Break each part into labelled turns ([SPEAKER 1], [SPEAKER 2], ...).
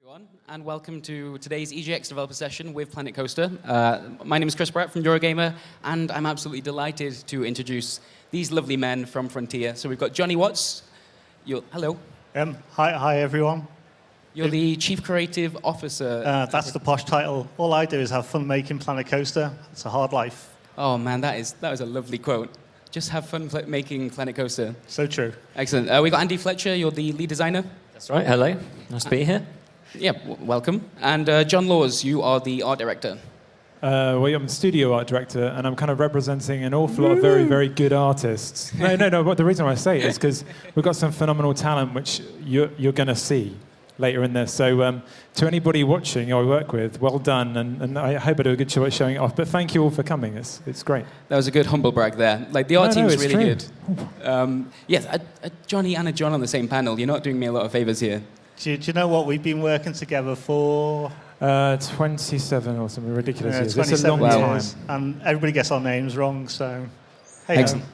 [SPEAKER 1] everyone, and welcome to today's EGX developer session with Planet Coaster. My name is Chris Bratt from Eurogamer, and I'm absolutely delighted to introduce these lovely men from Frontier. So we've got Johnny Watts. Hello.
[SPEAKER 2] Hi, everyone.
[SPEAKER 1] You're the Chief Creative Officer.
[SPEAKER 2] That's the posh title. All I do is have fun making Planet Coaster. It's a hard life.
[SPEAKER 1] Oh man, that was a lovely quote. Just have fun making Planet Coaster.
[SPEAKER 2] So true.
[SPEAKER 1] Excellent. We've got Andy Fletcher. You're the lead designer.
[SPEAKER 3] That's right. Hello. Nice to be here.
[SPEAKER 1] Yeah, welcome. And John Laws, you are the art director.
[SPEAKER 4] Well, I'm the studio art director, and I'm kind of representing an awful lot of very, very good artists. No. But the reason why I say it is because we've got some phenomenal talent, which you're going to see later in this. So to anybody watching I work with, well done, and I hope I do a good job at showing it off. But thank you all for coming. It's great.
[SPEAKER 1] That was a good humble brag there. Like, the art team is really
[SPEAKER 4] true.
[SPEAKER 1] good. Yes, Johnny and a John on the same panel. You're not doing me a lot of favors here.
[SPEAKER 2] Do you know what? We've been working together for
[SPEAKER 4] 27 or something ridiculous years. It's a long
[SPEAKER 2] 27
[SPEAKER 4] time.
[SPEAKER 2] years, and everybody gets our names wrong. So, hey,
[SPEAKER 1] Excellent.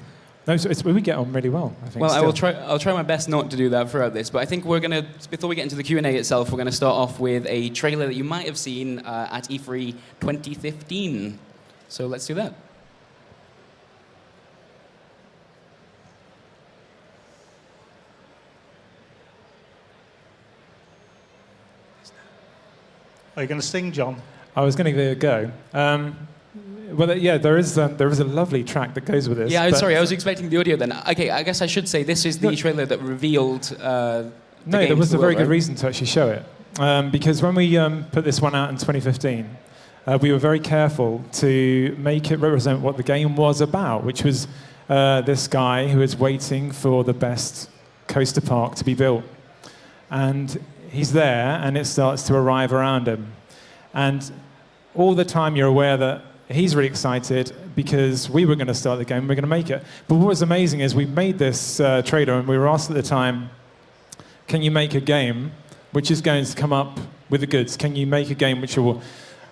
[SPEAKER 4] No, so we get on really well, I think.
[SPEAKER 1] Well,
[SPEAKER 4] still.
[SPEAKER 1] I'll try my best not to do that throughout this, but I think before we get into the Q&A itself, we're going to start off with a trailer that you might have seen at E3 2015. So let's do that.
[SPEAKER 2] Are you going to sing, John?
[SPEAKER 4] I was going to give it a go. Well, yeah, there is a lovely track that goes with this.
[SPEAKER 1] Yeah, sorry, I was expecting the audio then. Okay, I guess I should say this is the trailer that revealed the
[SPEAKER 4] No,
[SPEAKER 1] game
[SPEAKER 4] there was
[SPEAKER 1] to
[SPEAKER 4] a
[SPEAKER 1] the
[SPEAKER 4] very
[SPEAKER 1] world,
[SPEAKER 4] good
[SPEAKER 1] right?
[SPEAKER 4] reason to actually show it. Because when we put this one out in 2015, we were very careful to make it represent what the game was about, which was this guy who is waiting for the best coaster park to be built. And he's there, and it starts to arrive around him. And all the time you're aware that he's really excited because we were going to start the game, we're going to make it. But what was amazing is we made this trailer, and we were asked at the time, can you make a game which is going to come up with the goods? Can you make a game which will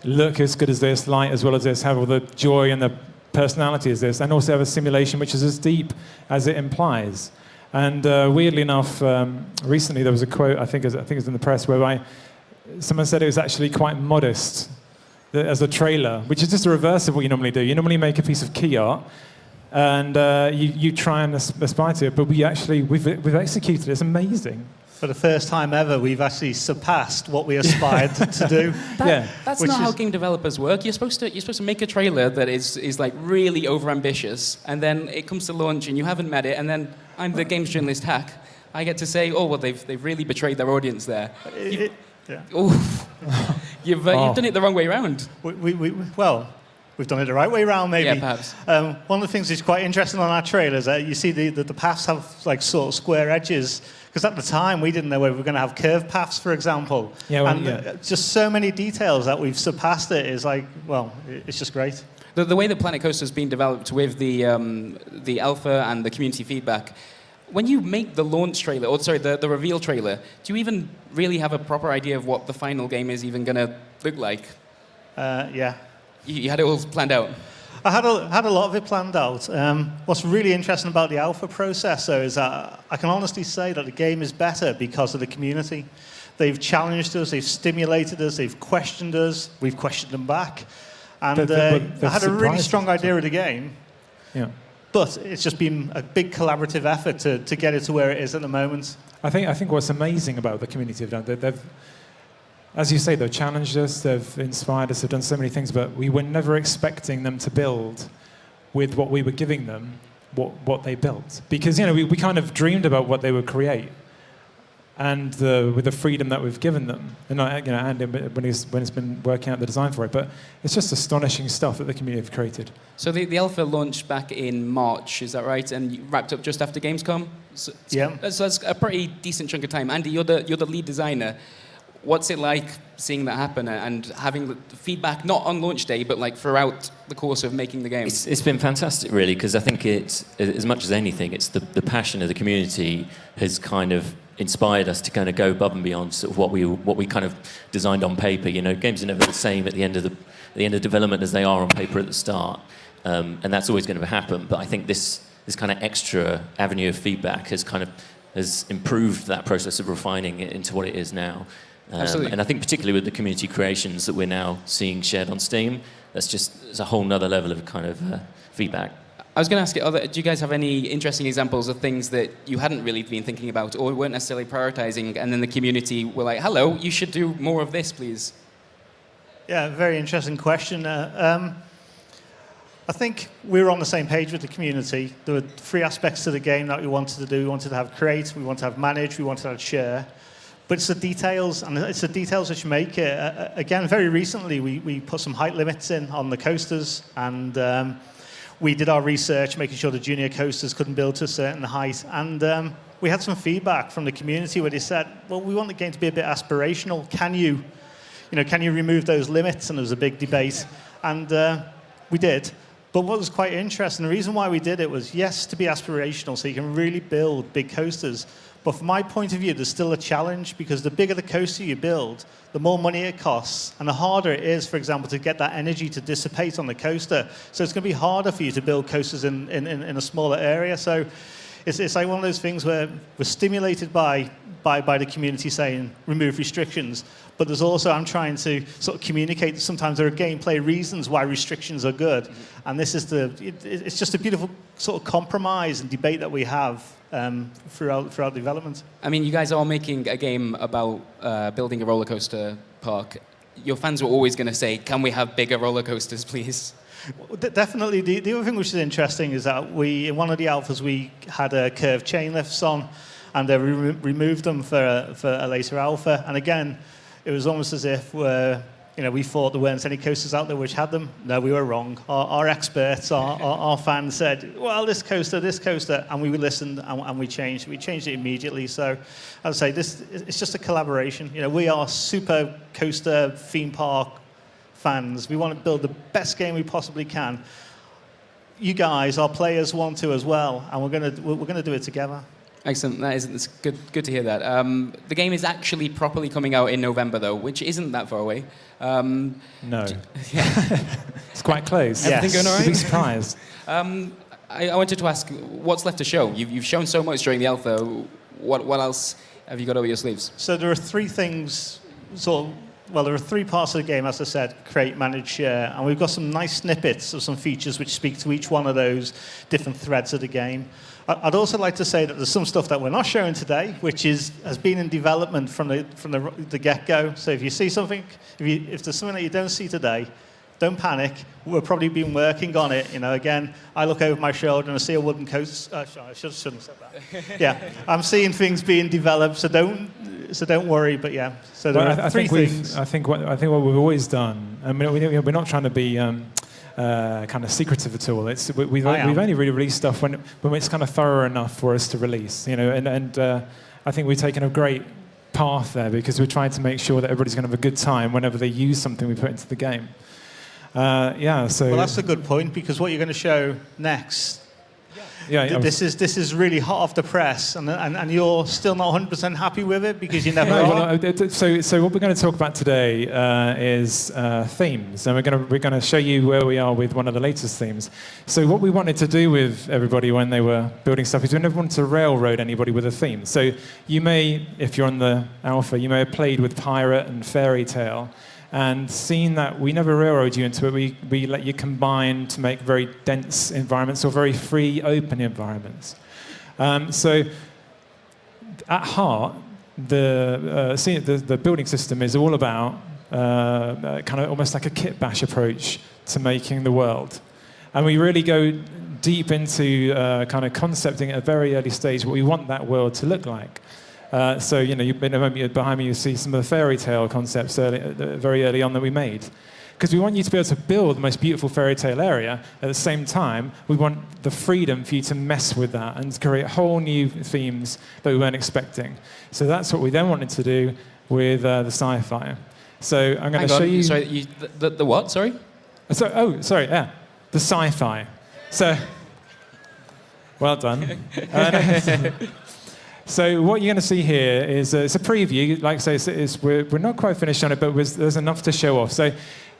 [SPEAKER 4] look as good as this, light as well as this, have all the joy and the personality as this, and also have a simulation which is as deep as it implies? And weirdly enough, recently there was a quote, I think it was in the press, where someone said it was actually quite modest as a trailer, which is just the reverse of what you normally do. You normally make a piece of key art, and you try and aspire to it, but we've executed it. It's amazing.
[SPEAKER 2] For the first time ever, we've actually surpassed what we aspired to do.
[SPEAKER 1] That's not how game developers work. You're supposed to make a trailer that is like really overambitious, and then it comes to launch and you haven't met it, and then I'm the games journalist hack. I get to say, oh well, they've really betrayed their audience there. You've done it the wrong way around.
[SPEAKER 2] We've done it the right way around, maybe.
[SPEAKER 1] Yeah, perhaps.
[SPEAKER 2] One of the things that's quite interesting on our trailers, you see the paths have like sort of square edges, because at the time we didn't know whether we were going to have curved paths, for example. Just so many details that we've surpassed it is like, well, it's just great.
[SPEAKER 1] The way that Planet Coaster has been developed with the alpha and the community feedback, when you make the launch trailer, the reveal trailer, do you even really have a proper idea of what the final game is even going to look like?
[SPEAKER 2] Yeah.
[SPEAKER 1] You had it all planned out?
[SPEAKER 2] I had a lot of it planned out. What's really interesting about the alpha process, though, is that I can honestly say that the game is better because of the community. They've challenged us, they've stimulated us, they've questioned us, we've questioned them back. And I had a really strong idea of the game.
[SPEAKER 4] Yeah.
[SPEAKER 2] But it's just been a big collaborative effort to get it to where it is at the moment.
[SPEAKER 4] I think what's amazing about the community have done, they've, as you say, they've challenged us, they've inspired us, they've done so many things, but we were never expecting them to build with what we were giving them, what they built. Because, we kind of dreamed about what they would create, and with the freedom that we've given them, and when it's been working out the design for it. But it's just astonishing stuff that the community have created.
[SPEAKER 1] So the alpha launched back in March, is that right? And you wrapped up just after Gamescom?
[SPEAKER 2] Yeah.
[SPEAKER 1] So that's a pretty decent chunk of time. Andy, you're the lead designer. What's it like seeing that happen and having the feedback, not on launch day, but like throughout the course of making the game?
[SPEAKER 3] It's been fantastic, really, because I think it's, as much as anything, it's the passion of the community has kind of inspired us to kind of go above and beyond sort of what we kind of designed on paper. Games are never the same at the end of development as they are on paper at the start, and that's always going to happen. But I think this kind of extra avenue of feedback has improved that process of refining it into what it is now.
[SPEAKER 1] Absolutely.
[SPEAKER 3] And I think particularly with the community creations that we're now seeing shared on Steam, it's a whole nother level of kind of feedback.
[SPEAKER 1] I was going to ask you, do you guys have any interesting examples of things that you hadn't really been thinking about or weren't necessarily prioritizing, and then the community were like, hello, you should do more of this, please?
[SPEAKER 2] Yeah, very interesting question. I think we were on the same page with the community. There were 3 aspects to the game that we wanted to do. We wanted to have create, we wanted to have manage, we wanted to have share. But it's the details, and it's the details which make it. Again, very recently, we put some height limits in on the coasters, and we did our research, making sure the junior coasters couldn't build to a certain height. And we had some feedback from the community where they said, well, we want the game to be a bit aspirational. Can you remove those limits? And there was a big debate. And we did. But what was quite interesting, the reason why we did it was, yes, to be aspirational, so you can really build big coasters. But from my point of view, there's still a challenge, because the bigger the coaster you build, the more money it costs, and the harder it is, for example, to get that energy to dissipate on the coaster. So it's going to be harder for you to build coasters in a smaller area. So it's like one of those things where we're stimulated by the community saying, remove restrictions. But there's also, I'm trying to sort of communicate that sometimes there are gameplay reasons why restrictions are good. And this is it's just a beautiful sort of compromise and debate that we have throughout development.
[SPEAKER 1] I mean, you guys are making a game about building a roller coaster park. Your fans were always going to say, can we have bigger roller coasters, please?
[SPEAKER 2] Well, definitely. The other thing which is interesting is that in one of the alphas, we had curved chain lifts on, and we removed them for a later alpha. And again, it was almost as if we thought there weren't any coasters out there which had them. No, we were wrong. Our experts, our fans said, well, this coaster, and we listened and we changed. We changed it immediately. So, as I say, it's just a collaboration. We are super coaster theme park fans. We want to build the best game we possibly can. You guys, our players, want to as well, and we're gonna do it together.
[SPEAKER 1] Excellent. It's good to hear that. The game is actually properly coming out in November, though, which isn't that far away.
[SPEAKER 4] No.
[SPEAKER 1] Yeah.
[SPEAKER 4] It's quite close.
[SPEAKER 1] Everything going all right?
[SPEAKER 4] You'll be surprised.
[SPEAKER 1] I wanted to ask, what's left to show? You've shown so much during the alpha. What else have you got over your sleeves?
[SPEAKER 2] So there are 3 things, there are 3 parts of the game, as I said: create, manage, share. And we've got some nice snippets of some features which speak to each one of those different threads of the game. I'd also like to say that there's some stuff that we're not showing today, which has been in development from the get-go. So if you see something, if there's something that you don't see today, don't panic. We've probably been working on it. Again, I look over my shoulder and I see a wooden coaster. I shouldn't have said that. Yeah, I'm seeing things being developed, so don't worry. But yeah, so there are 3 things.
[SPEAKER 4] I think what we've always done. I mean, we're not trying to be kind of secretive at all. We've only really released stuff when it's kind of thorough enough for us to release. And I think we've taken a great path there, because we're trying to make sure that everybody's going to have a good time whenever they use something we put into the game.
[SPEAKER 2] Well, that's a good point, because what you're going to show next, this is really hot off the press, and you're still not 100% happy with it because you never are.
[SPEAKER 4] So what we're going to talk about today is themes, and we're going to show you where we are with one of the latest themes. So what we wanted to do with everybody when they were building stuff is we never wanted to railroad anybody with a theme. So you may, if you're on the alpha, you may have played with pirate and fairy tale, and seen that we never railroad you into it. We let you combine to make very dense environments or very free, open environments. So at heart, the building system is all about kind of almost like a kit bash approach to making the world. And we really go deep into kind of concepting at a very early stage what we want that world to look like. So, in a moment behind me, you see some of the fairy tale concepts very early on that we made. Because we want you to be able to build the most beautiful fairy tale area. At the same time, we want the freedom for you to mess with that and create whole new themes that we weren't expecting. So that's what we then wanted to do with the sci-fi. So I'm going to show you...
[SPEAKER 1] Sorry, the what? Sorry?
[SPEAKER 4] Sorry, yeah. The sci-fi. So, well done. So what you're going to see here is it's a preview. Like I say, we're not quite finished on it, but there's enough to show off. So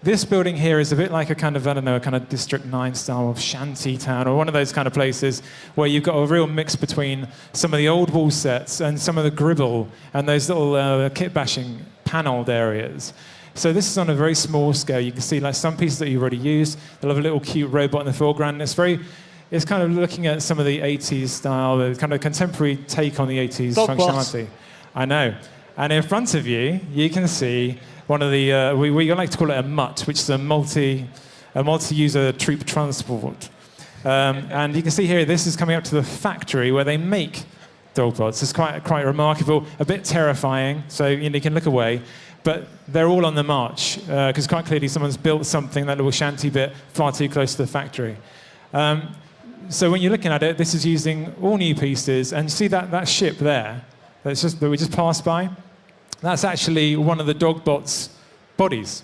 [SPEAKER 4] this building here is a bit like a kind of, a kind of District 9 style of shanty town, or one of those kind of places where you've got a real mix between some of the old wall sets and some of the gribble and those little kit bashing panelled areas. So this is on a very small scale. You can see like some pieces that you've already used. They'll have a little cute robot in the foreground. And it's kind of looking at some of the 80s style, the kind of contemporary take on the 80s functionality. I know. And in front of you, you can see one of the, we like to call it a MUT, which is a multi-user troop transport. And you can see here, this is coming up to the factory where they make dog bots. It's quite remarkable, a bit terrifying, so you can look away. But they're all on the march, because quite clearly someone's built something, that little shanty bit, far too close to the factory. So when you're looking at it, this is using all new pieces, and you see that ship there, that we just passed by? That's actually one of the dog bots' bodies.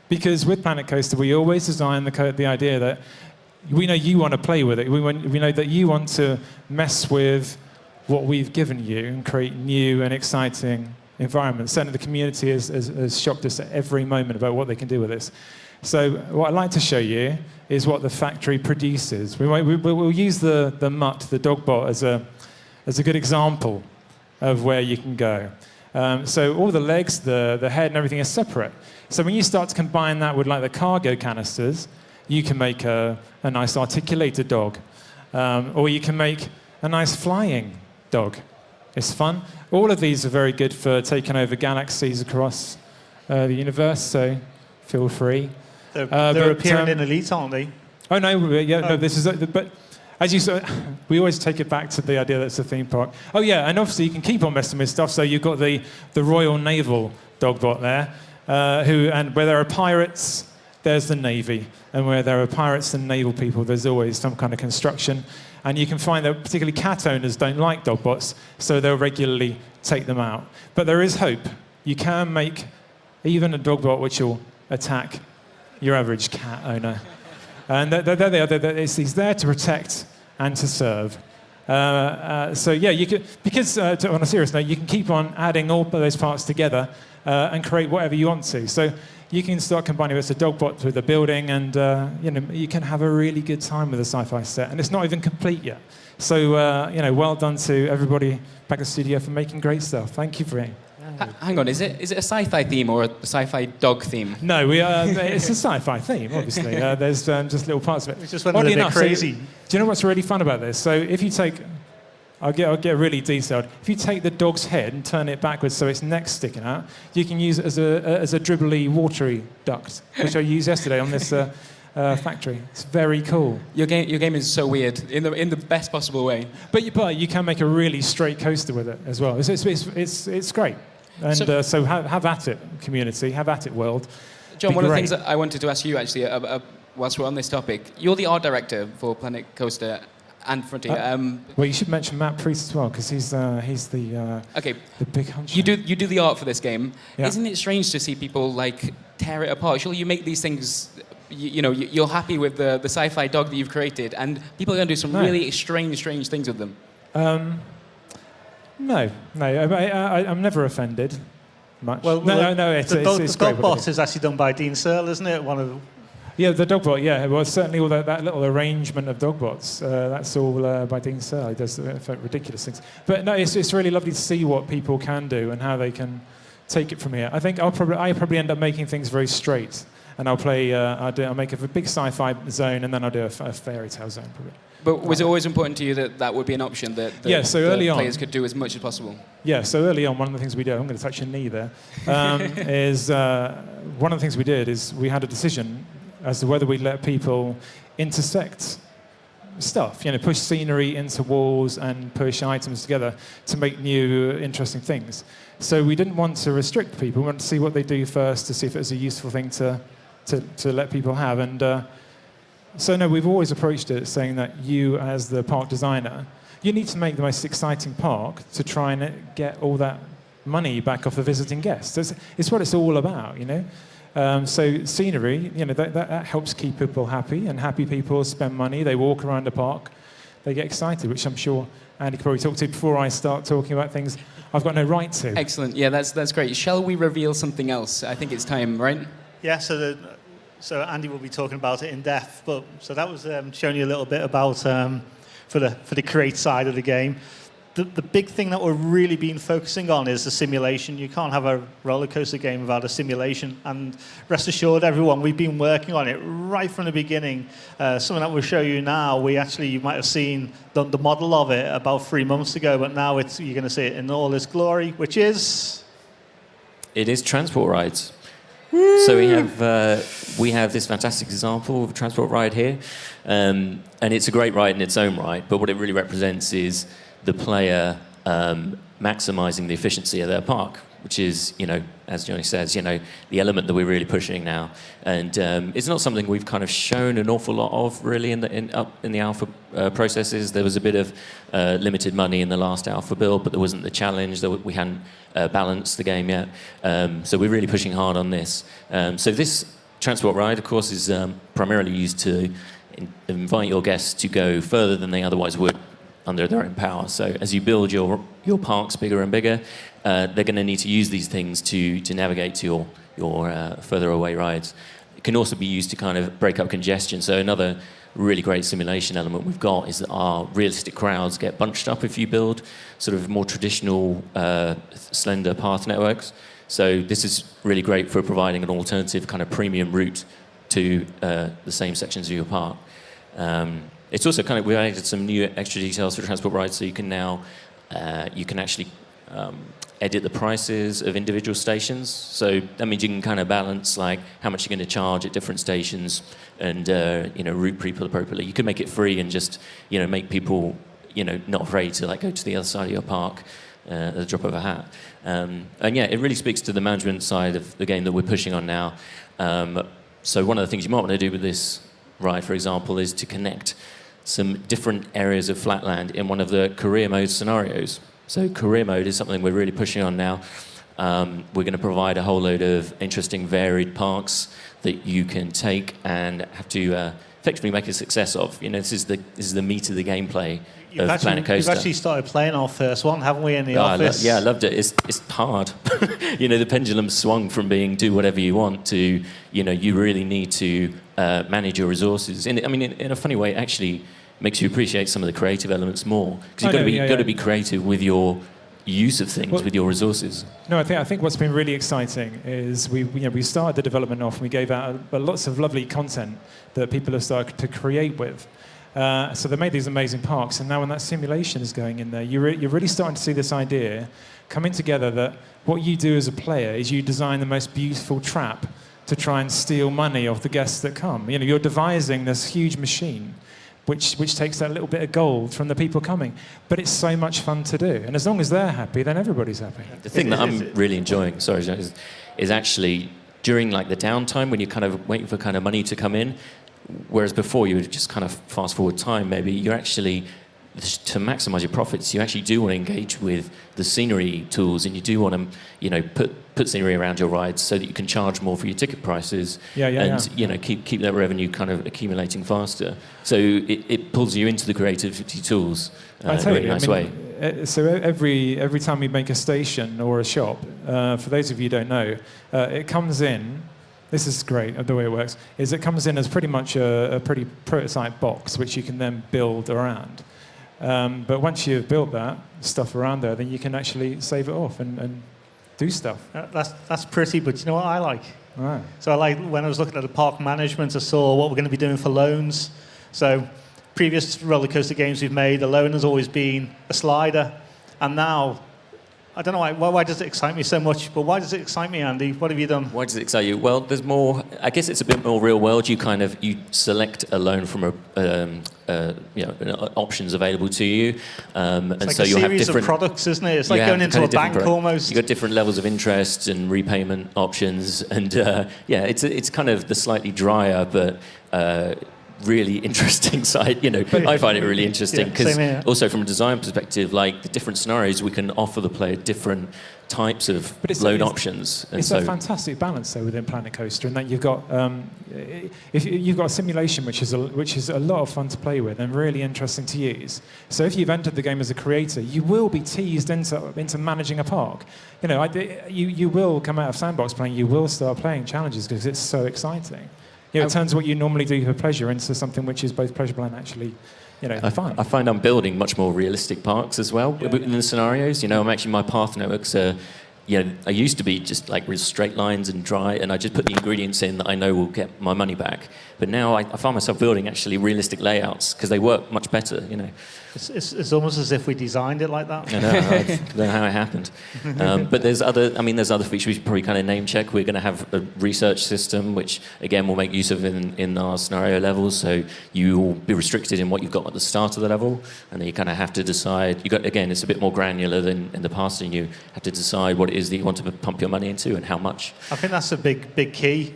[SPEAKER 4] Because with Planet Coaster, we always design the idea that we know you want to play with it. We know that you want to mess with what we've given you and create new and exciting environments. Certainly the community has shocked us at every moment about what they can do with this. So what I'd like to show you is what the factory produces. We'll use the MUT, the dog bot, as a good example of where you can go. So all the legs, the head and everything is separate. So when you start to combine that with like the cargo canisters, you can make a nice articulated dog. Or you can make a nice flying dog. It's fun. All of these are very good for taking over galaxies across the universe, so feel free.
[SPEAKER 2] They're appearing in Elite, aren't they?
[SPEAKER 4] Oh, no, no, this is... But as you saw, we always take it back to the idea that it's a theme park. Oh, yeah, and obviously you can keep on messing with stuff, so you've got the Royal Naval dog bot there, and where there are pirates, there's the Navy. And where there are pirates and naval people, there's always some kind of construction. And you can find that particularly cat owners don't like dog bots, so they'll regularly take them out. But there is hope. You can make even a dog bot which will attack your average cat owner. And he's there to protect and to serve. So yeah, you could, because on a serious note, you can keep on adding all of those parts together and create whatever you want to. So you can start combining with a dog bot with a building, and you can have a really good time with a sci-fi set. And it's not even complete yet. So well done to everybody back at the studio for making great stuff. Thank you for it.
[SPEAKER 1] Hang on, is it a sci-fi theme or a sci-fi dog theme?
[SPEAKER 4] No, it's a sci-fi theme, obviously. There's just little parts of it.
[SPEAKER 2] We just went a little bit crazy.
[SPEAKER 4] So, do you know what's really fun about this? So if you take... I'll get really detailed. If you take the dog's head and turn it backwards so its neck's sticking out, you can use it as a dribbly, watery duct, which I used yesterday on this factory. It's very cool.
[SPEAKER 1] Your game is so weird in the best possible way.
[SPEAKER 4] But you can make a really straight coaster with it as well. It's great. And so have at it, community. Have at it, world.
[SPEAKER 1] John, one of the things that I wanted to ask you actually, whilst we're on this topic, you're the art director for Planet Coaster and Frontier.
[SPEAKER 4] Well, you should mention Matt Priest as well, because he's the big hunch.
[SPEAKER 1] You do the art for this game.
[SPEAKER 4] Yeah.
[SPEAKER 1] Isn't it strange to see people like tear it apart? Surely you make these things. You're happy with the sci-fi dog that you've created, and people are going to do some really strange things with them.
[SPEAKER 4] No, I'm never offended much.
[SPEAKER 2] Well,
[SPEAKER 4] no, it's
[SPEAKER 2] the
[SPEAKER 4] great.
[SPEAKER 2] dog bot is actually done by Dean Searle, isn't it?
[SPEAKER 4] Yeah, the dog bot, yeah. Well, certainly all that little arrangement of dog bots, that's all by Dean Searle. He does ridiculous things. But no, it's really lovely to see what people can do and how they can take it from here. I think I probably end up making things very straight, and I'll make a big sci-fi zone, and then I'll do a fairy tale zone probably.
[SPEAKER 1] But was it always important to you that would be an option, that
[SPEAKER 4] so early
[SPEAKER 1] players could do as much as possible?
[SPEAKER 4] Yeah, so early on, one of the things we did, I'm going to touch your knee there, is one of the things we did is we had a decision as to whether we'd let people intersect stuff, push scenery into walls and push items together to make new, interesting things. So we didn't want to restrict people. We wanted to see what they do first to see if it was a useful thing to let people have. And so no, we've always approached it saying that you, as the park designer, you need to make the most exciting park to try and get all that money back off the visiting guests. It's what it's all about, So scenery, that helps keep people happy, and happy people spend money. They walk around the park, they get excited, which I'm sure Andy could probably talk to before I start talking about things I've got no right to.
[SPEAKER 1] Excellent. Yeah, that's great. Shall we reveal something else? I think it's time, right?
[SPEAKER 2] Yeah. So Andy will be talking about it in depth. So that was showing you a little bit about for the create side of the game. the big thing that we're really been focusing on is the simulation. You can't have a roller coaster game without a simulation. And rest assured, everyone, we've been working on it right from the beginning. Something that we'll show you now, you might have seen the model of it about 3 months ago, but now you're going to see it in all its glory, which is...
[SPEAKER 3] It is transport rides. So we have this fantastic example of a transport ride here, and it's a great ride in its own right. But what it really represents is the player maximising the efficiency of their park, which is, as Johnny says, the element that we're really pushing now. And it's not something we've kind of shown an awful lot of really in the alpha processes. There was a bit of limited money in the last alpha build, but there wasn't the challenge that we hadn't balanced the game yet. So we're really pushing hard on this. So this transport ride, of course, is primarily used to invite your guests to go further than they otherwise would under their own power. So as you build your parks bigger and bigger, they're going to need to use these things to navigate to your further away rides. It can also be used to kind of break up congestion. So another really great simulation element we've got is that our realistic crowds get bunched up if you build sort of more traditional slender path networks. So this is really great for providing an alternative kind of premium route to the same sections of your park. It's also kind of, we added some new extra details for transport rides, so you can now, you can actually edit the prices of individual stations. So that means you can kind of balance like how much you're going to charge at different stations and, route people appropriately. You can make it free and just, make people, not afraid to like go to the other side of your park at the drop of a hat. And yeah, it really speaks to the management side of the game that we're pushing on now. So one of the things you might want to do with this ride, for example, is to connect some different areas of flatland in one of the career mode scenarios. So career mode is something we're really pushing on now. We're going to provide a whole load of interesting, varied parks that you can take and have to effectively make a success of. This is the meat of the gameplay of Planet Coaster.
[SPEAKER 2] We've actually started playing our first one, haven't we, in the office?
[SPEAKER 3] I loved it. It's hard. The pendulum swung from being do whatever you want to, you really need to manage your resources. In a funny way, it actually makes you appreciate some of the creative elements more. Because you've got to be creative with your use of things, with your resources.
[SPEAKER 4] No, I think what's been really exciting is we started the development off and we gave out lots of lovely content that people have started to create with. So they made these amazing parks, and now when that simulation is going in there, you're really starting to see this idea coming together that what you do as a player is you design the most beautiful trap to try and steal money off the guests that come. You're devising this huge machine which takes that little bit of gold from the people coming. But it's so much fun to do. And as long as they're happy, then everybody's happy.
[SPEAKER 3] The thing that I'm really enjoying, is actually during like the downtime when you're kind of waiting for kind of money to come in, whereas before you would just kind of fast forward time, maybe you're actually, to maximize your profits, you actually do want to engage with the scenery tools, and you do want to, put scenery around your rides so that you can charge more for your ticket prices, keep that revenue kind of accumulating faster. So it pulls you into the creativity tools in a really nice way.
[SPEAKER 4] So every time we make a station or a shop, for those of you who don't know, it comes in. This is great, the way it works, is it comes in as pretty much a pretty prototype box, which you can then build around. But once you've built that stuff around there, then you can actually save it off and do stuff.
[SPEAKER 2] That's pretty, but you know what I like?
[SPEAKER 4] Right.
[SPEAKER 2] So I like, when I was looking at the park management, I saw what we're going to be doing for loans. So previous roller coaster games we've made, the loan has always been a slider. And now, I don't know why does it excite me so much, but why does it excite me, Andy? What have you done?
[SPEAKER 3] Why does it excite you? Well, there's more, I guess it's a bit more real world. You select a loan from options available to you. And
[SPEAKER 2] it's like
[SPEAKER 3] so
[SPEAKER 2] a
[SPEAKER 3] you'll have
[SPEAKER 2] series
[SPEAKER 3] different
[SPEAKER 2] of products, isn't it? It's like going into a bank almost.
[SPEAKER 3] You've got different levels of interest and repayment options. And it's kind of the slightly drier, but really interesting side. I find it really interesting because also from a design perspective, like the different scenarios, we can offer the player different types of loan options. And
[SPEAKER 4] it's a fantastic balance though within Planet Coaster, in that you've got if you've got a simulation which is a lot of fun to play with and really interesting to use. So if you've entered the game as a creator, you will be teased into managing a park. You will come out of sandbox playing. You will start playing challenges because it's so exciting. It turns what you normally do for pleasure into something which is both pleasurable and actually fun.
[SPEAKER 3] I find I'm building much more realistic parks as well in the scenarios. I'm actually, my path networks are, I used to be just like real straight lines and dry, and I just put the ingredients in that I know will get my money back. But now I find myself building actually realistic layouts because they work much better.
[SPEAKER 2] It's almost as if we designed it like that.
[SPEAKER 3] I know. I don't know how it happened. But there's other features we should probably kind of name check. We're going to have a research system, which again we'll make use of in our scenario levels. So you will be restricted in what you've got at the start of the level, and then you kind of have to decide. It's a bit more granular than in the past, and you have to decide what it is that you want to pump your money into and how much.
[SPEAKER 2] I think that's a big key.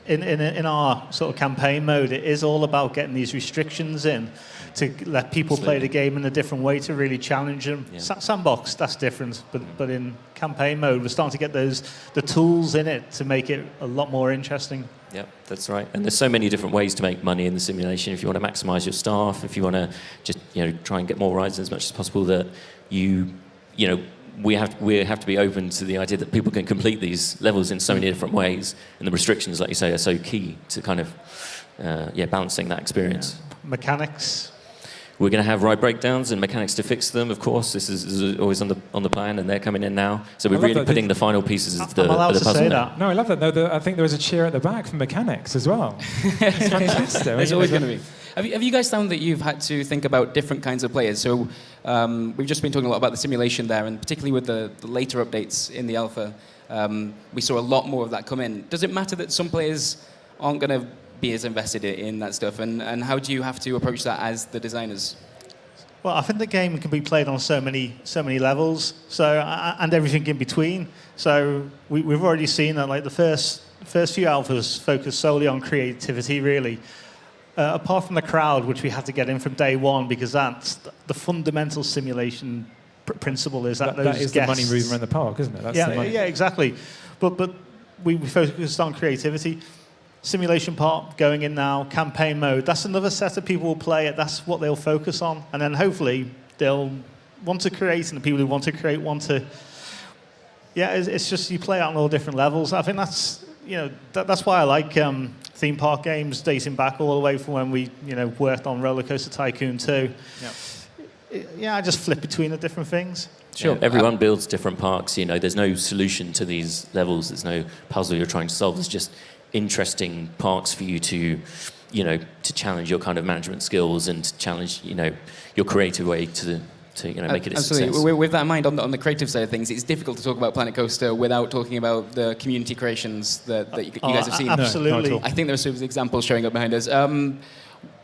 [SPEAKER 2] In our sort of campaign mode, it is all about getting these restrictions in to let people play the game in a different way, to really challenge them.
[SPEAKER 3] Yeah.
[SPEAKER 2] Sandbox, that's different, but in campaign mode, we're starting to get the tools in it to make it a lot more interesting.
[SPEAKER 3] Yeah, that's right. And there's so many different ways to make money in the simulation. If you want to maximise your staff, if you want to just try and get more rides as much as possible, that we have to be open to the idea that people can complete these levels in so many different ways, and the restrictions, like you say, are so key to kind of balancing that experience.
[SPEAKER 2] Yeah. Mechanics.
[SPEAKER 3] We're going to have ride breakdowns and mechanics to fix them. Of course, this is always on the plan, and they're coming in now. So we're really putting the final pieces of the puzzle now.
[SPEAKER 4] No, I love that. No, I think there was a cheer at the back for mechanics as well. It's fantastic.
[SPEAKER 1] There's always going to be. Have you guys found that you've had to think about different kinds of players? So we've just been talking a lot about the simulation there, and particularly with the later updates in the alpha, we saw a lot more of that come in. Does it matter that some players aren't going to be as invested in that stuff, and how do you have to approach that as the designers?
[SPEAKER 2] Well, I think the game can be played on so many levels, and everything in between. So we've already seen that, like the first few alphas focus solely on creativity, really. Apart from the crowd, which we had to get in from day one, because that's the fundamental simulation principle is that those
[SPEAKER 4] that is
[SPEAKER 2] guests,
[SPEAKER 4] the money mover in the park, isn't it? That's the money.
[SPEAKER 2] Yeah, exactly. But we focused on creativity. Simulation part going in now, campaign mode. That's another set of people will play it. That's what they'll focus on, and then hopefully they'll want to create, and the people who want to create want to. Yeah, it's just you play out on all different levels. I think that's that's why I like theme park games dating back all the way from when we worked on Roller Coaster Tycoon 2. Yeah, I just flip between the different things.
[SPEAKER 3] Sure. Yeah, everyone builds different parks. There's no solution to these levels. There's no puzzle you're trying to solve. There's just interesting parks for you to challenge your kind of management skills and to challenge your creative way to make it a
[SPEAKER 1] absolutely.
[SPEAKER 3] success.
[SPEAKER 1] With that in mind, on the creative side of things, it's difficult to talk about Planet Coaster without talking about the community creations that you guys have seen.
[SPEAKER 2] Absolutely.
[SPEAKER 4] No,
[SPEAKER 1] I think there are some examples showing up behind us.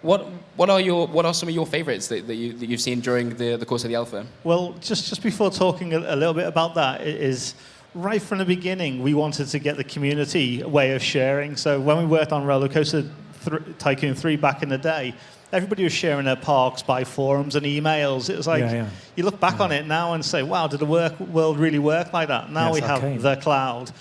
[SPEAKER 1] What are some of your favourites that you've seen during the course of the alpha?
[SPEAKER 2] Well, just before talking a little bit about that, it is right from the beginning we wanted to get the community way of sharing. So when we worked on Roller Coaster Tycoon 3 back in the day, everybody was sharing their parks by forums and emails. It was like, you look back on it now and say, wow, did the world really work like that? Now we have the cloud.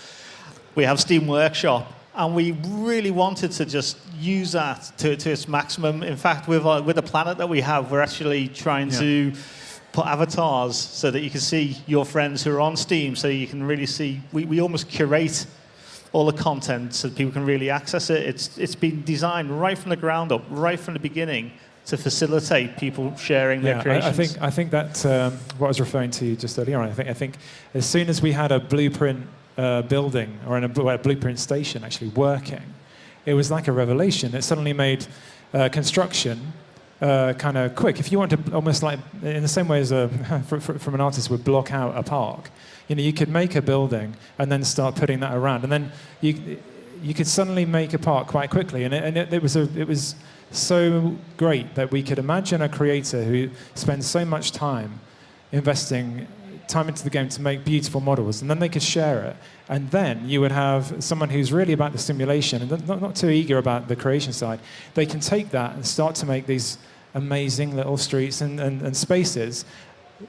[SPEAKER 2] We have Steam Workshop. And we really wanted to just use that to its maximum. In fact, with the planet that we have, we're actually trying to put avatars so that you can see your friends who are on Steam, so you can really see. We almost curate all the content so that people can really access it. It's been designed right from the ground up, right from the beginning, to facilitate people sharing their creations.
[SPEAKER 4] I think that's what I was referring to just earlier on. I think as soon as we had a blueprint building or a blueprint station actually working, it was like a revelation. It suddenly made construction kind of quick. If you want to, almost like in the same way as from an artist would block out a park, you could make a building and then start putting that around, and then you could suddenly make a park quite quickly. And it was so great that we could imagine a creator who spends so much time investing time into the game to make beautiful models, and then they could share it, and then you would have someone who's really about the simulation and not too eager about the creation side. They can take that and start to make these amazing little streets and spaces,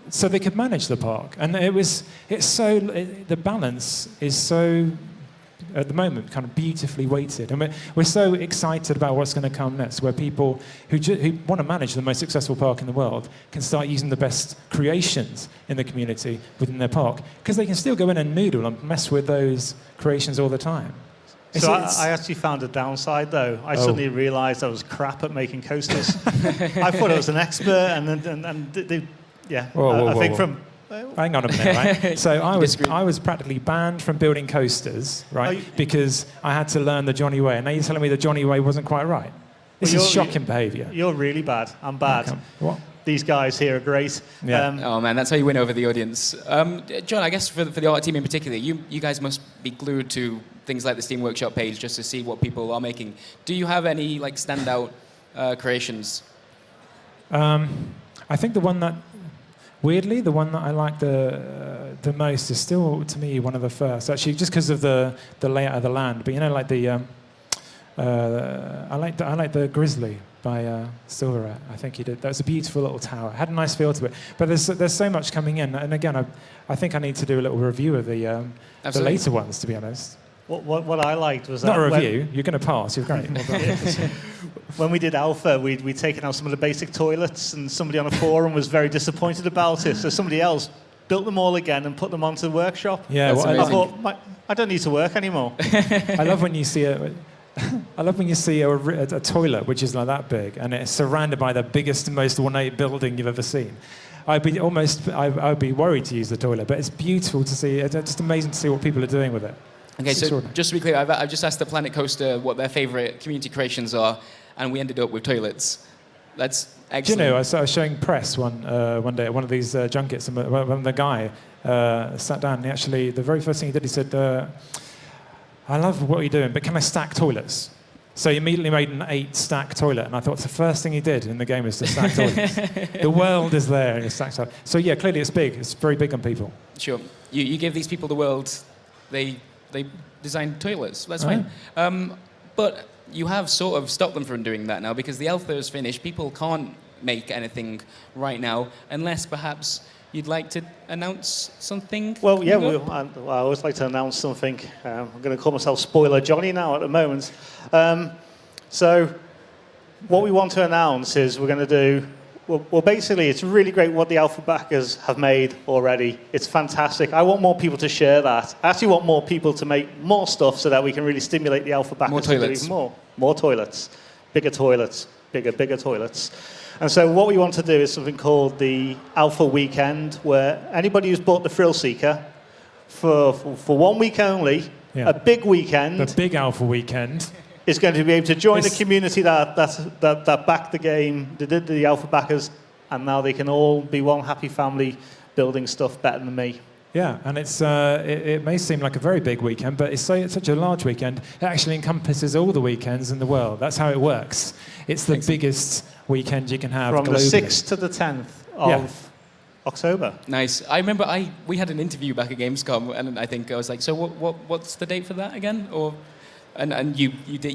[SPEAKER 4] so they could manage the park. And the balance is so, at the moment, kind of beautifully weighted. And we're so excited about what's going to come next, where people who want to manage the most successful park in the world can start using the best creations in the community within their park, because they can still go in and noodle and mess with those creations all the time.
[SPEAKER 2] So I actually found a downside, though. I suddenly realised I was crap at making coasters. I thought I was an expert, I think from...
[SPEAKER 4] Hang on a minute, right? So I was practically banned from building coasters, right? Because I had to learn the Johnny way. And now you're telling me the Johnny way wasn't quite right. This is shocking behaviour.
[SPEAKER 2] You're really bad. I'm bad.
[SPEAKER 4] What?
[SPEAKER 2] These guys here are great.
[SPEAKER 4] Yeah.
[SPEAKER 1] Oh man, that's how you win over the audience. John, I guess for the art team in particular, you guys must be glued to things like the Steam Workshop page just to see what people are making. Do you have any like standout creations?
[SPEAKER 4] I think the one that I like the most is still, to me, one of the first. Actually, just because of the layout of the land. But you know, like I like the Grizzly by Silverette. I think he did. That was a beautiful little tower. It had a nice feel to it. But there's so much coming in. And again, I think I need to do a little review of the later ones, to be honest.
[SPEAKER 2] What I liked was
[SPEAKER 4] not
[SPEAKER 2] that
[SPEAKER 4] a review. You're going to pass. You're great.
[SPEAKER 2] When we did Alpha, we'd taken out some of the basic toilets, and somebody on a forum was very disappointed about it. So somebody else built them all again and put them onto the workshop.
[SPEAKER 4] Yeah,
[SPEAKER 2] I thought, I don't need to work anymore.
[SPEAKER 4] I love when you see a toilet which is like that big and it's surrounded by the biggest and most ornate building you've ever seen. I'd be worried to use the toilet, but it's beautiful to see. It's just amazing to see what people are doing with it.
[SPEAKER 1] Okay, so just to be clear, I've just asked the Planet Coaster what their favourite community creations are, and we ended up with toilets. That's excellent.
[SPEAKER 4] Do you know, I was showing press one day at one of these junkets, and when the guy sat down, the very first thing he did, he said, I love what you're doing, but can I stack toilets? So he immediately made an 8-stack toilet, and I thought it's the first thing he did in the game is to stack toilets. The world is there, and he stacks toilets. So yeah, clearly it's big. It's very big on people.
[SPEAKER 1] Sure. You give these people the world, they design toilets. That's fine. But you have sort of stopped them from doing that now because the alpha is finished. People can't make anything right now unless perhaps you'd like to announce something.
[SPEAKER 2] Well, yeah, I always like to announce something. I'm going to call myself Spoiler Johnny now at the moment. So what we want to announce is we're going to do... Well, basically, it's really great what the alpha backers have made already. It's fantastic. I want more people to share that. I actually want more people to make more stuff so that we can really stimulate the alpha backers to do even more. More toilets. Bigger toilets. Bigger toilets. And so what we want to do is something called the Alpha Weekend, where anybody who's bought the Thrill Seeker for 1 week only, a big weekend...
[SPEAKER 4] The big Alpha Weekend...
[SPEAKER 2] is going to be able to join the community that backed the game, they did the alpha backers, and now they can all be one happy family building stuff better than me.
[SPEAKER 4] Yeah, and it may seem like a very big weekend, but it's such a large weekend. It actually encompasses all the weekends in the world. That's how it works. It's the biggest weekend you can have
[SPEAKER 2] from
[SPEAKER 4] globally.
[SPEAKER 2] The 6th to the 10th of October.
[SPEAKER 1] Nice. I remember we had an interview back at Gamescom, and I think I was like, so what's the date for that again? Or... And you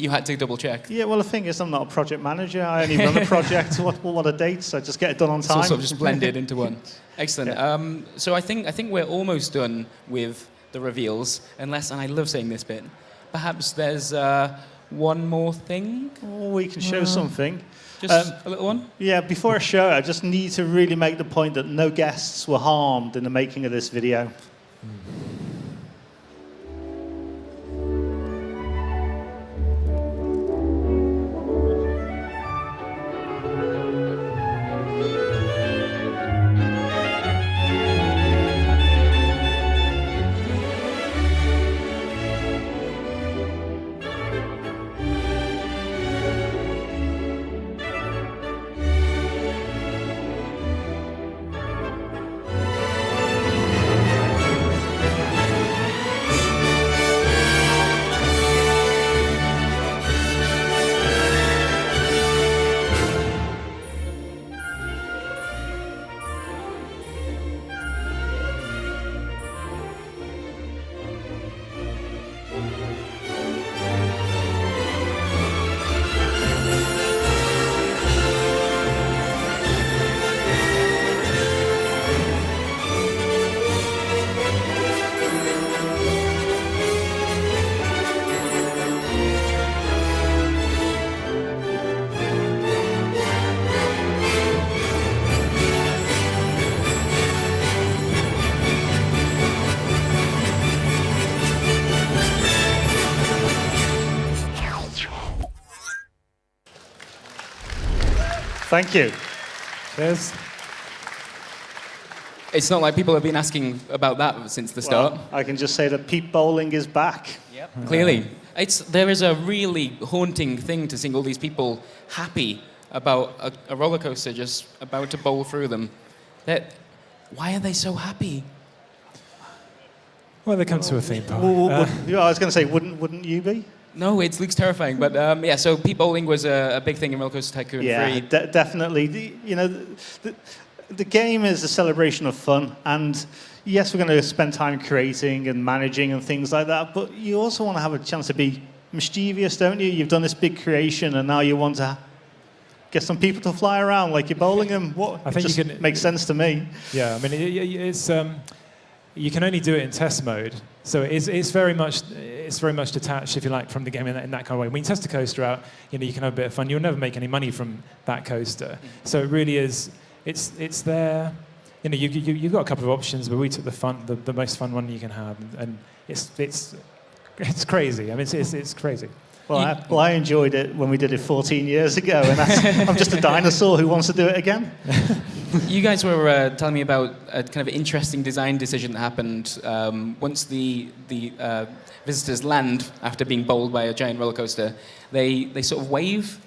[SPEAKER 1] had to double check.
[SPEAKER 2] Yeah, well, the thing is, I'm not a project manager. I only run a project. What are dates? I just get it done on time.
[SPEAKER 1] So sort of just blended into one. Excellent.
[SPEAKER 2] Yeah.
[SPEAKER 1] So I think we're almost done with the reveals, unless, and I love saying this bit, perhaps there's one more thing.
[SPEAKER 2] Oh, we can show something.
[SPEAKER 1] Just a little one.
[SPEAKER 2] Yeah. Before I show it, I just need to really make the point that no guests were harmed in the making of this video. Thank you.
[SPEAKER 4] Cheers.
[SPEAKER 1] It's not like people have been asking about that since the start.
[SPEAKER 2] Well, I can just say that peep bowling is back.
[SPEAKER 1] Yep. Clearly. There is a really haunting thing to seeing all these people happy about a roller coaster just about to bowl through them. Why are they so happy?
[SPEAKER 4] Well, they come to a theme park.
[SPEAKER 2] I was going to say, wouldn't you be?
[SPEAKER 1] No, it looks terrifying. But yeah, so peep bowling was a big thing in Roller Coaster Tycoon 3.
[SPEAKER 2] Yeah, definitely. The game is a celebration of fun, and yes, we're going to spend time creating and managing and things like that, but you also want to have a chance to be mischievous, don't you? You've done this big creation, and now you want to get some people to fly around like you're bowling them.
[SPEAKER 4] I think
[SPEAKER 2] just makes sense to me.
[SPEAKER 4] Yeah, I mean, it's you can only do it in test mode, so it's very much detached, if you like, from the game in that kind of way. When you test a coaster out, you can have a bit of fun. You'll never make any money from that coaster, so it really is. It's there. You've got a couple of options, but we took the most fun one you can have, and it's crazy. I mean, it's crazy.
[SPEAKER 2] Well, I enjoyed it when we did it 14 years ago, and I'm just a dinosaur who wants to do it again.
[SPEAKER 1] You guys were telling me about a kind of interesting design decision that happened once the visitors land after being bowled by a giant roller coaster. They sort of wave.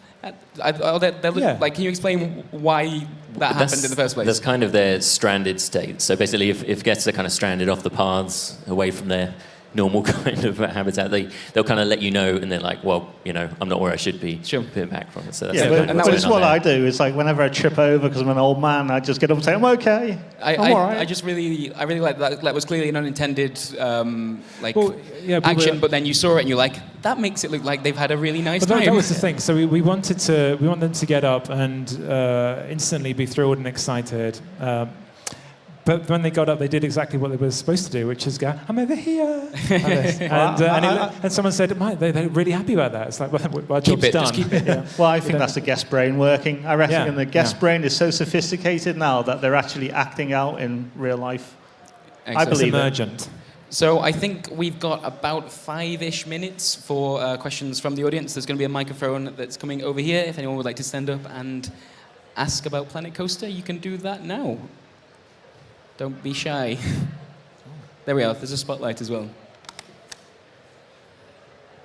[SPEAKER 1] Like, can you explain why that happened in the first place?
[SPEAKER 3] That's kind of their stranded state. So basically, if guests are kind of stranded off the paths, away from their normal kind of habitat, they'll kind of let you know, and they're like, well, I'm not where I should be.
[SPEAKER 1] Sure.
[SPEAKER 3] Bit back from it. So that's
[SPEAKER 2] but it's what I do. It's like whenever I trip over because I'm an old man, I just get up and say, I'm okay. I'm all right.
[SPEAKER 1] I really like that. That was clearly an unintended
[SPEAKER 4] action,
[SPEAKER 1] but then you saw it and you're like, that makes it look like they've had a really nice time.
[SPEAKER 4] That was the thing. So we want them to get up and instantly be thrilled and excited. But when they got up, they did exactly what they were supposed to do, which is go, I'm over here. And someone said, Mike, they're really happy about that. It's like, well, our job's done.
[SPEAKER 1] Just keep it.
[SPEAKER 2] Yeah. Well, I think that's the guest brain working. I reckon the guest brain is so sophisticated now that they're actually acting out in real life.
[SPEAKER 1] Excellent.
[SPEAKER 2] I believe
[SPEAKER 4] it's emergent.
[SPEAKER 1] So I think we've got about 5-ish minutes for questions from the audience. There's going to be a microphone that's coming over here. If anyone would like to stand up and ask about Planet Coaster, you can do that now. Don't be shy. There we are. There's a spotlight as well.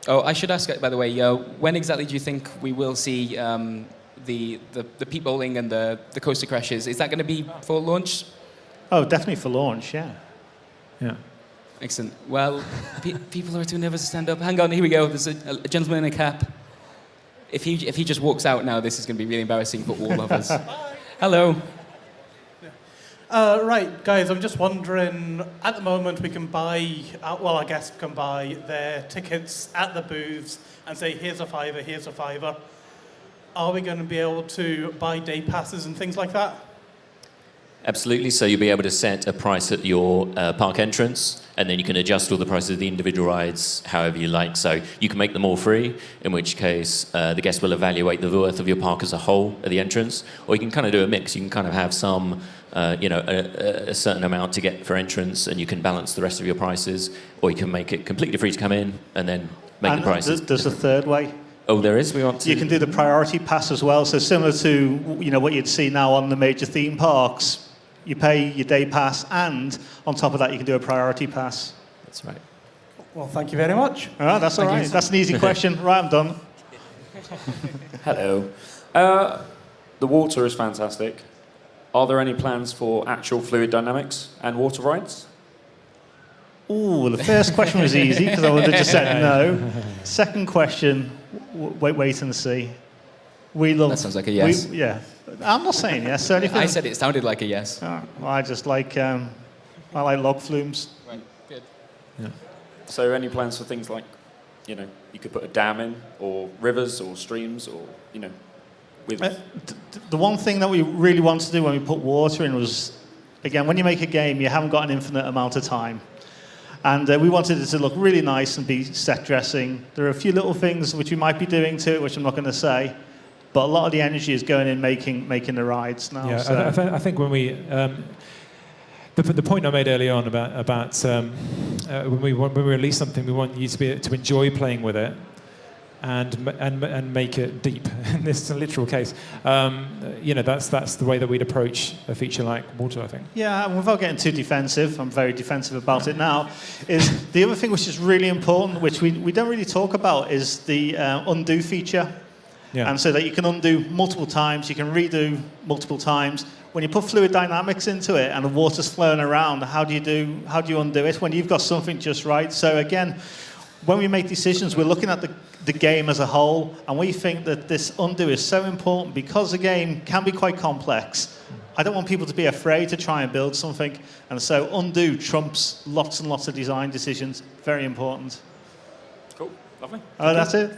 [SPEAKER 1] Oh, I should ask, by the way, when exactly do you think we will see the peep bowling and the coaster crashes? Is that going to be for launch?
[SPEAKER 2] Oh, definitely for launch, yeah.
[SPEAKER 4] Yeah.
[SPEAKER 1] Excellent. Well, people are too nervous to stand up. Hang on, here we go. There's a gentleman in a cap. If he just walks out now, this is going to be really embarrassing for all of us. Hello.
[SPEAKER 5] Right, guys, I'm just wondering, at the moment we can buy, our guests can buy their tickets at the booths and say, here's a fiver, here's a fiver. Are we going to be able to buy day passes and things like that?
[SPEAKER 3] Absolutely. So you'll be able to set a price at your park entrance, and then you can adjust all the prices of the individual rides however you like. So you can make them all free, in which case the guest will evaluate the worth of your park as a whole at the entrance. Or you can kind of do a mix. You can kind of have some, a certain amount to get for entrance, and you can balance the rest of your prices. Or you can make it completely free to come in, and then make the prices.
[SPEAKER 2] There's a third way.
[SPEAKER 3] Oh, there is? We want to...
[SPEAKER 2] You can do the priority pass as well. So similar to what you'd see now on the major theme parks. You pay your day pass, and on top of that, you can do a priority pass.
[SPEAKER 3] That's right.
[SPEAKER 5] Well, thank you very much.
[SPEAKER 2] All right, that's all right. That's an easy question. Right, I'm done.
[SPEAKER 6] Hello. The water is fantastic. Are there any plans for actual fluid dynamics and water rides?
[SPEAKER 2] Ooh, the first question was easy because I would have just said no. Second question, wait and see. We love.
[SPEAKER 1] That sounds like a yes.
[SPEAKER 2] I'm not saying yes. So
[SPEAKER 1] I said it sounded like a yes.
[SPEAKER 2] Well, I just like I like log flumes.
[SPEAKER 1] Right. Good.
[SPEAKER 4] Yeah.
[SPEAKER 6] So any plans for things like, you could put a dam in, or rivers, or streams, or with.
[SPEAKER 2] The one thing that we really wanted to do when we put water in was, again, when you make a game, you haven't got an infinite amount of time. And we wanted it to look really nice and be set dressing. There are a few little things which we might be doing to it, which I'm not going to say. But a lot of the energy is going in making the rides now.
[SPEAKER 4] Yeah,
[SPEAKER 2] so.
[SPEAKER 4] I think when we... the point I made early on about when we release something, we want you to enjoy playing with it. and make it deep. In this literal case, that's the way that we'd approach a feature like water, I think.
[SPEAKER 2] Yeah, and without getting too defensive, I'm very defensive about it now, is the other thing which is really important, which we don't really talk about, is the undo feature.
[SPEAKER 4] Yeah.
[SPEAKER 2] And so that you can undo multiple times, you can redo multiple times. When you put fluid dynamics into it and the water's flowing around, how do you undo it when you've got something just right? So again, when we make decisions, we're looking at the game as a whole, and we think that this undo is so important because the game can be quite complex. I don't want people to be afraid to try and build something, and so undo trumps lots and lots of design decisions. Very important.
[SPEAKER 6] Cool, lovely.
[SPEAKER 2] Oh, that's it?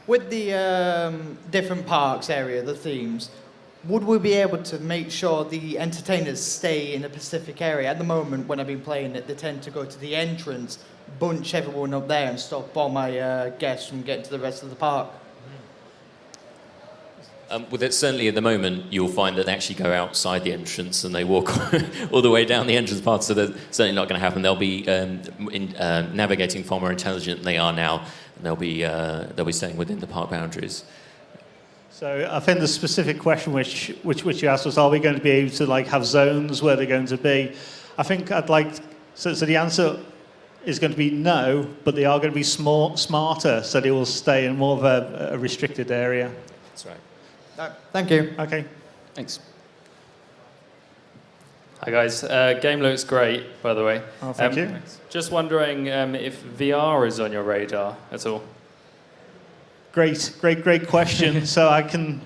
[SPEAKER 7] With the different parks area, the themes, would we be able to make sure the entertainers stay in a specific area? At the moment, when I've been playing it, they tend to go to the entrance, bunch everyone up there and stop all my guests from getting to the rest of the park.
[SPEAKER 3] With it, certainly at the moment, you'll find that they actually go outside the entrance and they walk all the way down the entrance path, so that's certainly not going to happen. They'll be navigating far more intelligent than they are now, and they'll be staying within the park boundaries.
[SPEAKER 2] So I think the specific question which you asked was, are we going to be able to have zones where they're going to be? I think so the answer is going to be no, but they are going to be smarter, so they will stay in more of a restricted area.
[SPEAKER 3] That's right.
[SPEAKER 7] Thank you.
[SPEAKER 2] Okay.
[SPEAKER 1] Thanks.
[SPEAKER 8] Hi guys, game looks great, by the way.
[SPEAKER 2] Oh, thank you.
[SPEAKER 8] Just wondering if VR is on your radar at all.
[SPEAKER 2] Great question. So I can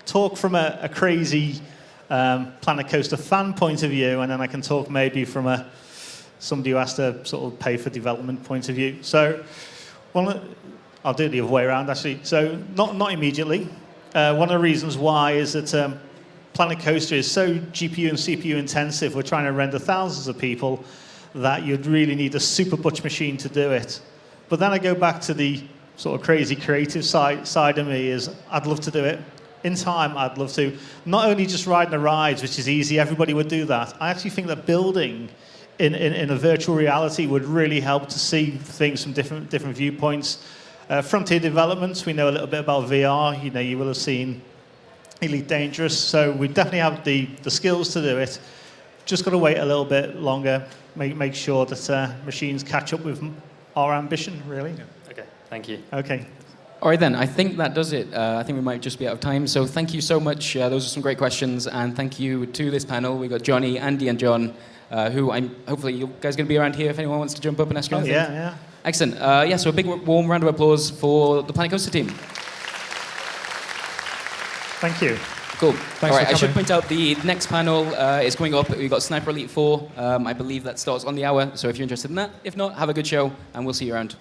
[SPEAKER 2] talk from a crazy Planet Coaster fan point of view, and then I can talk maybe from somebody who has to sort of pay for development point of view. So I'll do it the other way around, actually. So not immediately. One of the reasons why is that Planet Coaster is so GPU and CPU intensive. We're trying to render thousands of people that you'd really need a super butch machine to do it. But then I go back to the sort of crazy creative side of me is I'd love to do it. In time, I'd love to. Not only just riding the rides, which is easy, everybody would do that. I actually think that building in a virtual reality would really help to see things from different viewpoints. Frontier Developments, we know a little bit about VR. You will have seen Elite Dangerous. So we definitely have the skills to do it. Just got to wait a little bit longer, make sure that machines catch up with our ambition, really.
[SPEAKER 8] Yeah. Okay, thank you.
[SPEAKER 2] Okay.
[SPEAKER 1] All right then, I think that does it. I think we might just be out of time. So thank you so much. Those are some great questions. And thank you to this panel. We've got Johnny, Andy and John, hopefully you guys are going to be around here if anyone wants to jump up and ask you anything.
[SPEAKER 2] Yeah.
[SPEAKER 1] Excellent. So a big warm round of applause for the Planet Coaster team.
[SPEAKER 2] Thank you.
[SPEAKER 1] Cool.
[SPEAKER 4] Thanks
[SPEAKER 1] All right,
[SPEAKER 4] for
[SPEAKER 1] I should
[SPEAKER 4] coming.
[SPEAKER 1] point out the next panel is coming up. We've got Sniper Elite 4. I believe that starts on the hour. So if you're interested in that, if not, have a good show and we'll see you around.